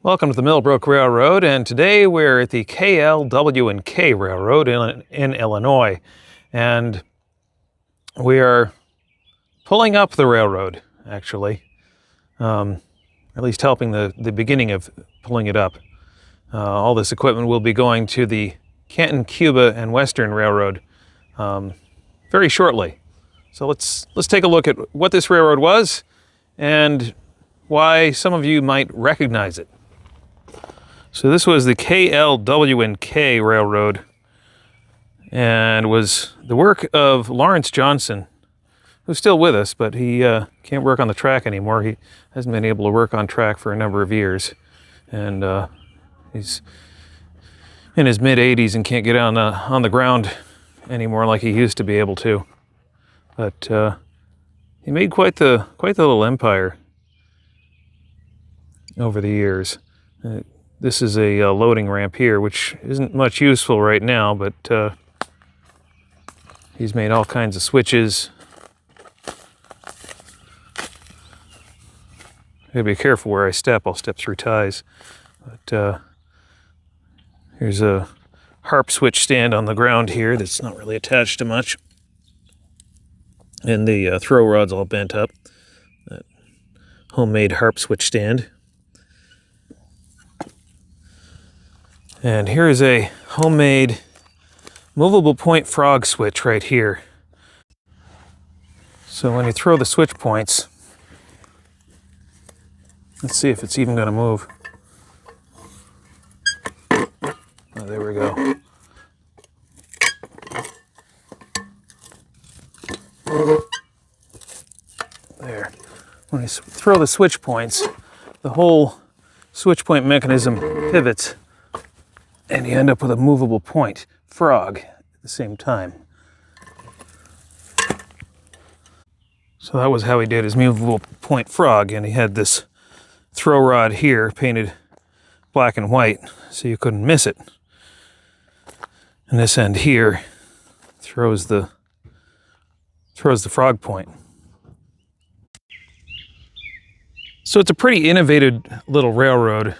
Welcome to the Brook Railroad, and today we're at the KLW&K Railroad in Illinois, and we are pulling up the railroad, actually, at least helping the beginning of pulling it up. All this equipment will be going to the Canton, Cuba, and Western Railroad very shortly. So let's take a look at what this railroad was and why some of you might recognize it. So this was the KLW&K Railroad, and was the work of Lawrence Johnson, who's still with us, but he can't work on the track anymore. He hasn't been able to work on track for a number of years, and he's in his mid-80s and can't get on the ground anymore like he used to be able to. But he made quite the little empire over the years. This is a loading ramp here, which isn't much useful right now, but he's made all kinds of switches. Gotta be careful where I step. I'll step through ties. But here's a harp switch stand on the ground here that's not really attached to much. And the throw rod's all bent up. That homemade harp switch stand. And here is a homemade movable point frog switch right here. So when you throw the switch points, let's see if it's even going to move. Oh, there we go. There. When you throw the switch points, the whole switch point mechanism pivots, and you end up with a movable point frog at the same time. So that was how he did his movable point frog, and he had this throw rod here painted black and white so you couldn't miss it. And this end here throws the frog point. So it's a pretty innovative little railroad. A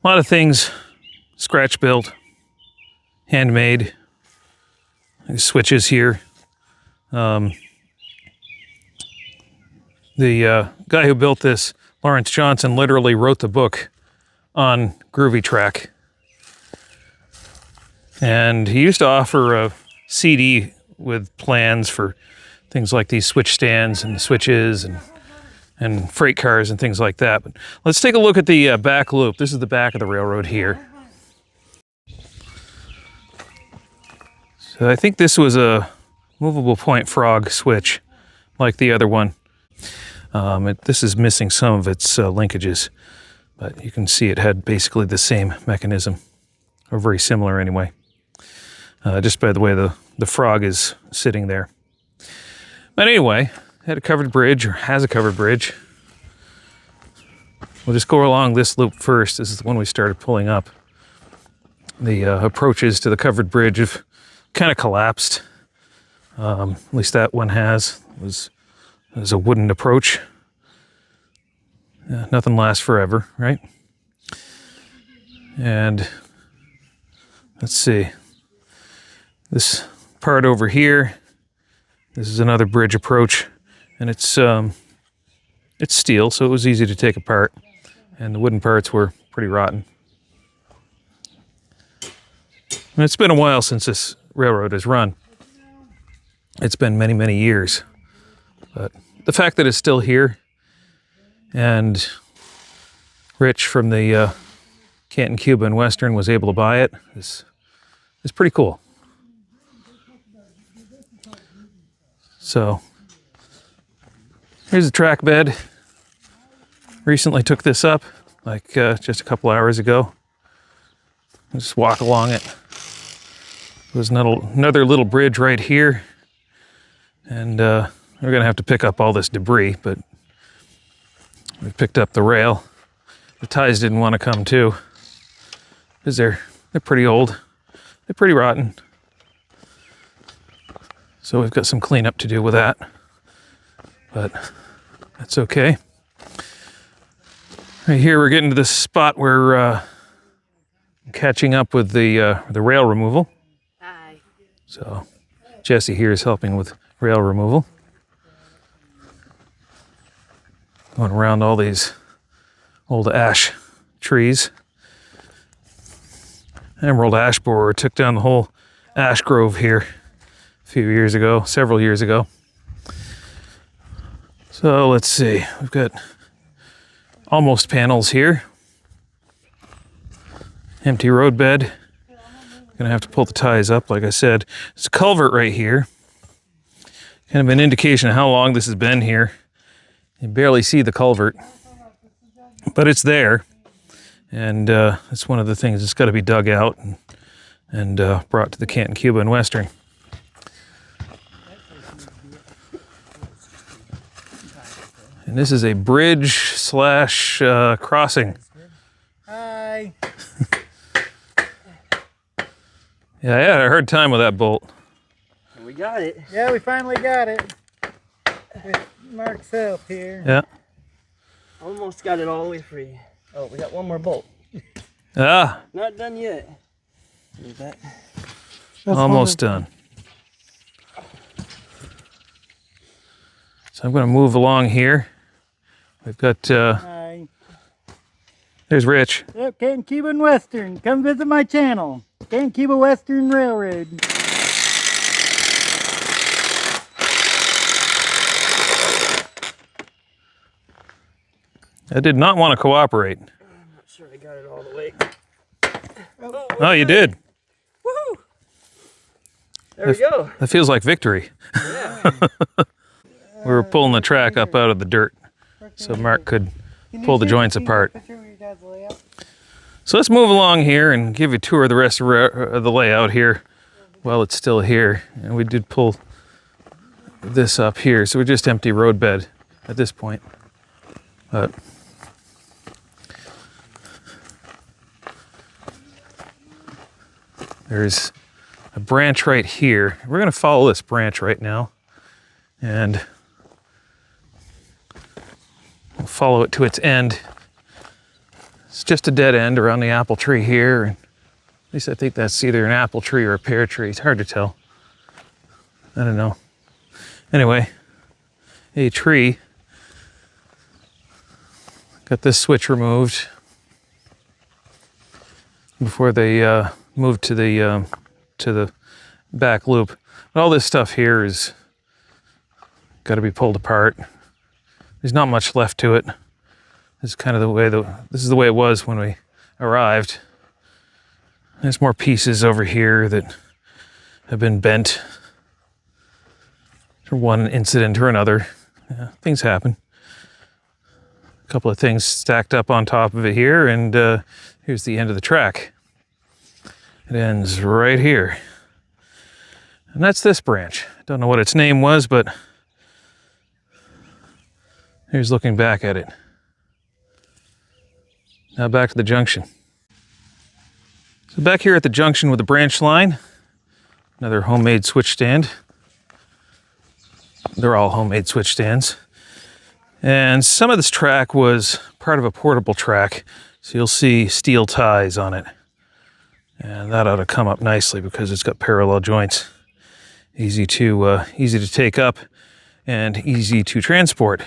lot of things scratch built, handmade. Switches here. The guy who built this, Lawrence Johnson, literally wrote the book on Groovy Track. And he used to offer a CD with plans for things like these switch stands and switches and freight cars and things like that. But let's take a look at the back loop. This is the back of the railroad here. So I think this was a movable point frog switch like the other one. This is missing some of its linkages, but you can see it had basically the same mechanism, or very similar anyway, just by the way the frog is sitting there. But anyway, had a covered bridge, or has a covered bridge. We'll just go along this loop first. This is the one we started pulling up. The approaches to the covered bridge have kind of collapsed. At least that one has. It was a wooden approach. Nothing lasts forever, right? And let's see. This part over here, this is another bridge approach, and it's steel, so it was easy to take apart, and the wooden parts were pretty rotten. And it's been a while since this railroad has run. It's been many, many years. But the fact that it's still here, and Rich from the Canton, Cuba, and Western was able to buy it is pretty cool. So here's the track bed. Recently took this up, like just a couple hours ago. Just walk along it. There's another little bridge right here, and we're gonna have to pick up all this debris, but we picked up the rail. The ties didn't want to come too, because they're pretty old. They're pretty rotten. So we've got some cleanup to do with that, but that's okay. Right here we're getting to this spot where catching up with the rail removal. Hi. So Jesse here is helping with rail removal. Going around all these old ash trees. Emerald ash borer took down the whole ash grove here a few years ago, several years ago. So let's see, we've got almost panels here. Empty roadbed. Gonna have to pull the ties up, like I said. There's a culvert right here. Kind of an indication of how long this has been here. You barely see the culvert, but it's there. And it's one of the things that's got to be dug out and brought to the Canton, Cuba, and Western. And this is a bridge slash crossing. Hi. Yeah, I had a hard time with that bolt. We got it. Yeah, we finally got it. With Mark's help here. Yeah. Almost got it all the way free. Oh, we got one more bolt. Ah, Not done yet. Leave that. almost done. So I'm going to move along here. We've got, Hi. there's Rich. Yep, Canton, Cuba, and Western. Come visit my channel. Canton, Cuba, Western Railroad. I did not want to cooperate. I'm not sure I got it all the way. Oh, you did. Woohoo! There we go. That feels like victory. Yeah. We were pulling the track up out of the dirt so Mark could pull the joints apart. So let's move along here and give you a tour of the rest of the layout here while it's still here. And we did pull this up here, so we're just empty roadbed at this point. But there's a branch right here. We're going to follow this branch right now, and we'll follow it to its end. It's just a dead end around the apple tree here. And at least I think that's either an apple tree or a pear tree. It's hard to tell. I don't know. Anyway, a tree. Got this switch removed before they moved to the back loop. But all this stuff here is got to be pulled apart. There's not much left to it. This is kind of the way this is the way it was when we arrived. There's more pieces over here that have been bent for one incident or another. Yeah, things happen. A couple of things stacked up on top of it here, and here's the end of the track. It ends right here. And that's this branch. Don't know what its name was, but here's looking back at it. Now back to the junction. So back here at the junction with the branch line, another homemade switch stand. They're all homemade switch stands. And some of this track was part of a portable track, so you'll see steel ties on it. And that ought to come up nicely because it's got parallel joints. Easy to take up and easy to transport.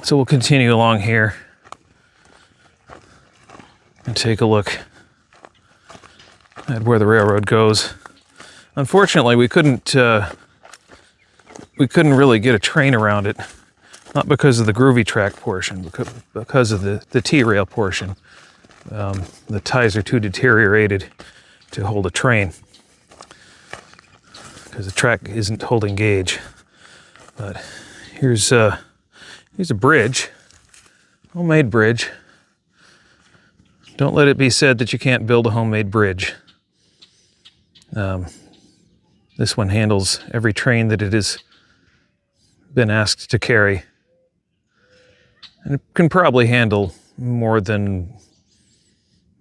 So we'll continue along here and take a look at where the railroad goes. Unfortunately, we couldn't really get a train around it, not because of the Groovy Track portion, because of the T-rail portion. The ties are too deteriorated to hold a train because the track isn't holding gauge. But here's a bridge, homemade bridge. Don't let it be said that you can't build a homemade bridge. This one handles every train that it has been asked to carry. And it can probably handle more than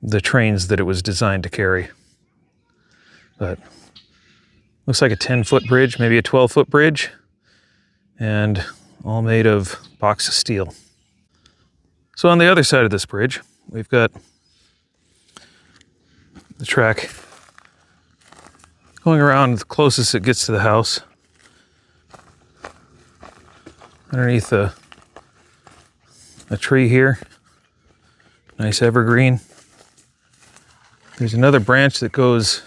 the trains that it was designed to carry. But looks like a 10-foot bridge, maybe a 12-foot bridge, and all made of box of steel. So on the other side of this bridge, we've got the track going around the closest it gets to the house. Underneath a tree here, nice evergreen. There's another branch that goes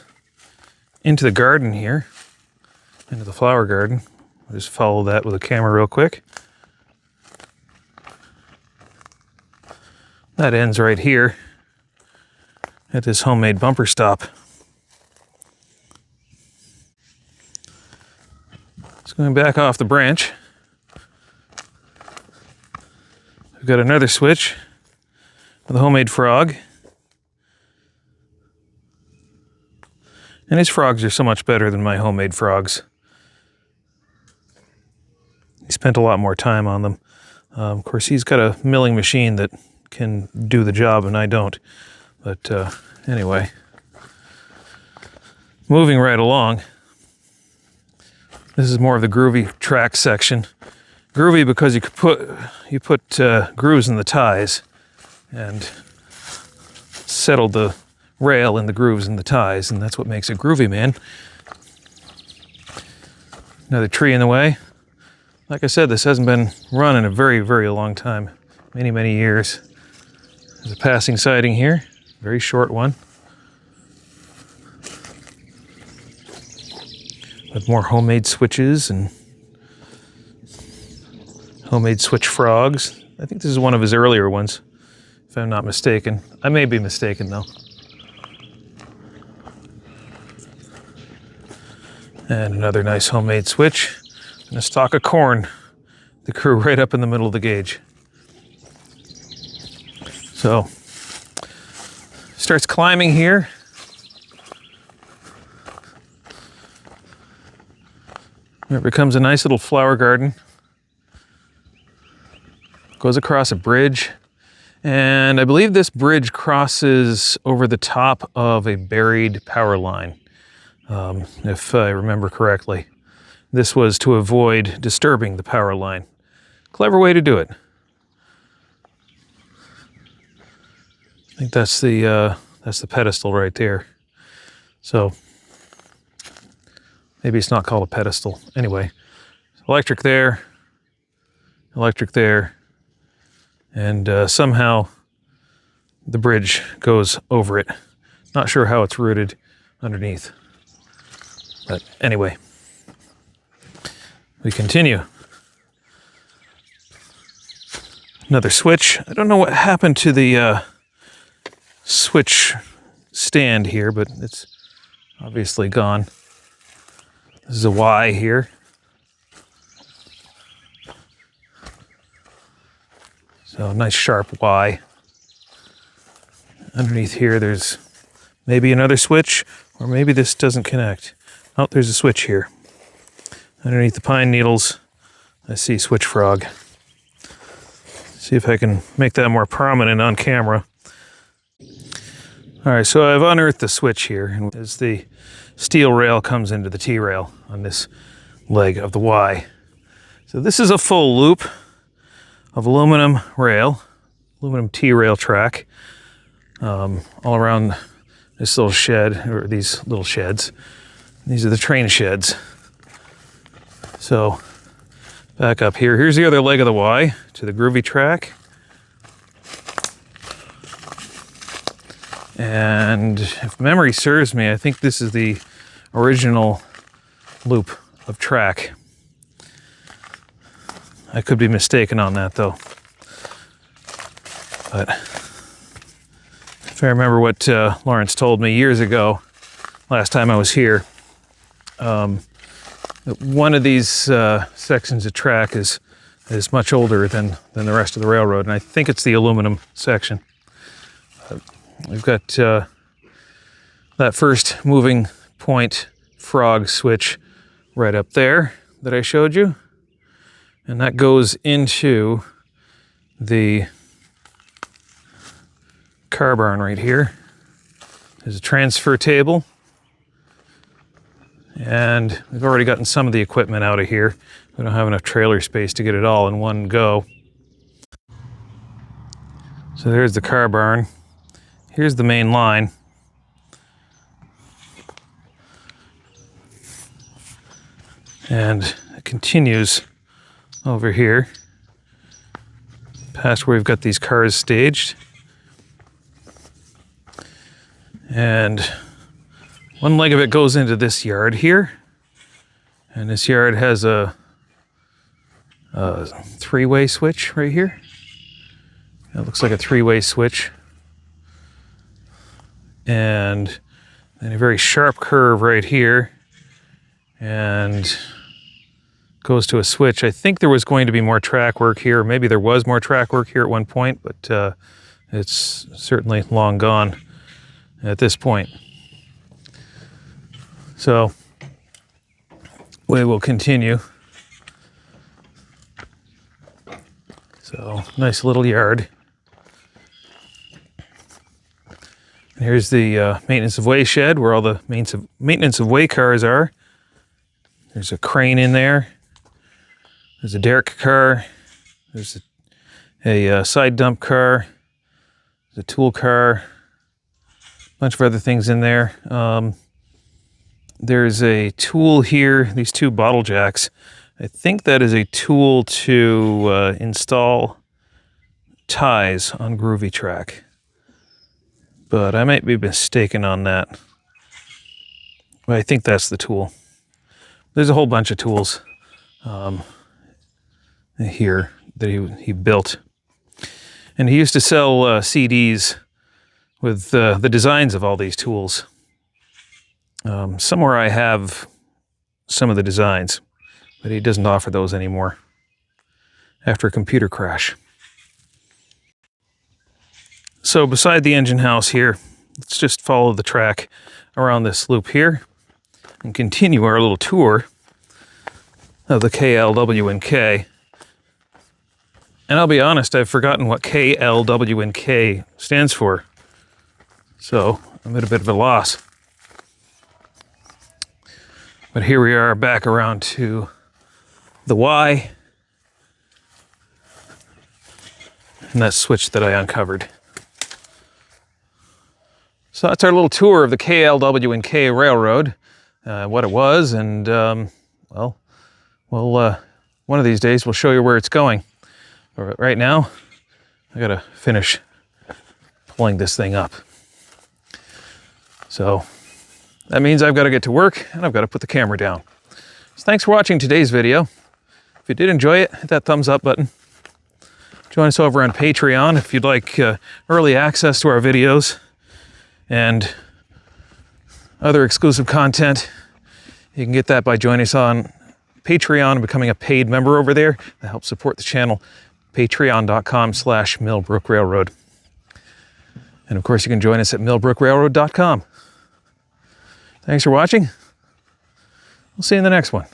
into the garden here, into the flower garden. I'll just follow that with a camera real quick. That ends right here at this homemade bumper stop. It's going back off the branch. We've got another switch with a homemade frog. And his frogs are so much better than my homemade frogs. He spent a lot more time on them. Of course, he's got a milling machine that can do the job and I don't. But anyway, moving right along. This is more of the Groovy Track section. Groovy because you put grooves in the ties and settled the rail in the grooves in the ties, and that's what makes it groovy, man. Another tree in the way. Like I said, this hasn't been run in a very, very long time. Many, many years. There's a passing siding here, very short one. With more homemade switches and homemade switch frogs. I think this is one of his earlier ones, if I'm not mistaken. I may be mistaken though. And another nice homemade switch. And a stalk of corn that grew right up in the middle of the gauge. So, starts climbing here. It becomes a nice little flower garden. Goes across a bridge, and I believe this bridge crosses over the top of a buried power line, if I remember correctly. This was to avoid disturbing the power line. Clever way to do it. I think that's the pedestal right there. So maybe it's not called a pedestal. Anyway, electric there, and somehow the bridge goes over it. Not sure how it's rooted underneath. But anyway, we continue. Another switch. I don't know what happened to the switch stand here, but it's obviously gone. This is a Y here. So nice sharp Y. Underneath here there's maybe another switch, or maybe this doesn't connect. Oh, there's a switch here. Underneath the pine needles, I see switch frog. See if I can make that more prominent on camera. All right, so I've unearthed the switch here, and as the steel rail comes into the T-rail on this leg of the Y. So this is a full loop of aluminum rail, aluminum T-rail track, all around this little shed, or these little sheds. These are the train sheds. So back up here. Here's the other leg of the Y to the Groovy Track. And if memory serves me, I think this is the original loop of track. I could be mistaken on that though. But if I remember what Lawrence told me years ago, last time I was here, that one of these sections of track is much older than the rest of the railroad, and I think it's the aluminum section. We've got that first moving point frog switch right up there that I showed you. And that goes into the car barn right here. There's a transfer table. And we've already gotten some of the equipment out of here. We don't have enough trailer space to get it all in one go. So there's the car barn. Here's the main line. And it continues over here, past where we've got these cars staged. And one leg of it goes into this yard here. And this yard has a three-way switch right here. It looks like a three-way switch. And then a very sharp curve right here. And goes to a switch. I think there was going to be more track work here. Maybe there was more track work here at one point, but it's certainly long gone at this point. So we will continue. So nice little yard. And here's the maintenance of way shed where all the maintenance of way cars are. There's a crane in there. There's a derrick car. There's a side dump car. There's a tool car. A bunch of other things in there. There's a tool here. These two bottle jacks. I think that is a tool to install ties on Groovy Track. But I might be mistaken on that. But I think that's the tool. There's a whole bunch of tools here that he built. And he used to sell CDs with the designs of all these tools. Somewhere I have some of the designs, but he doesn't offer those anymore after a computer crash. So beside the engine house here, let's just follow the track around this loop here and continue our little tour of the KLW&K. And I'll be honest, I've forgotten what KLW&K stands for. So I'm at a bit of a loss. But here we are back around to the Y and that switch that I uncovered. So that's our little tour of the KLW&K Railroad, what it was, and well, one of these days we'll show you where it's going. But right now, I gotta finish pulling this thing up. So that means I've got to get to work and I've got to put the camera down. So thanks for watching today's video. If you did enjoy it, hit that thumbs up button. Join us over on Patreon if you'd like early access to our videos and other exclusive content. You can get that by joining us on Patreon and becoming a paid member over there. That helps support the channel. Patreon.com/Millbrook Railroad. And of course, you can join us at millbrookrailroad.com. Thanks for watching. We'll see you in the next one.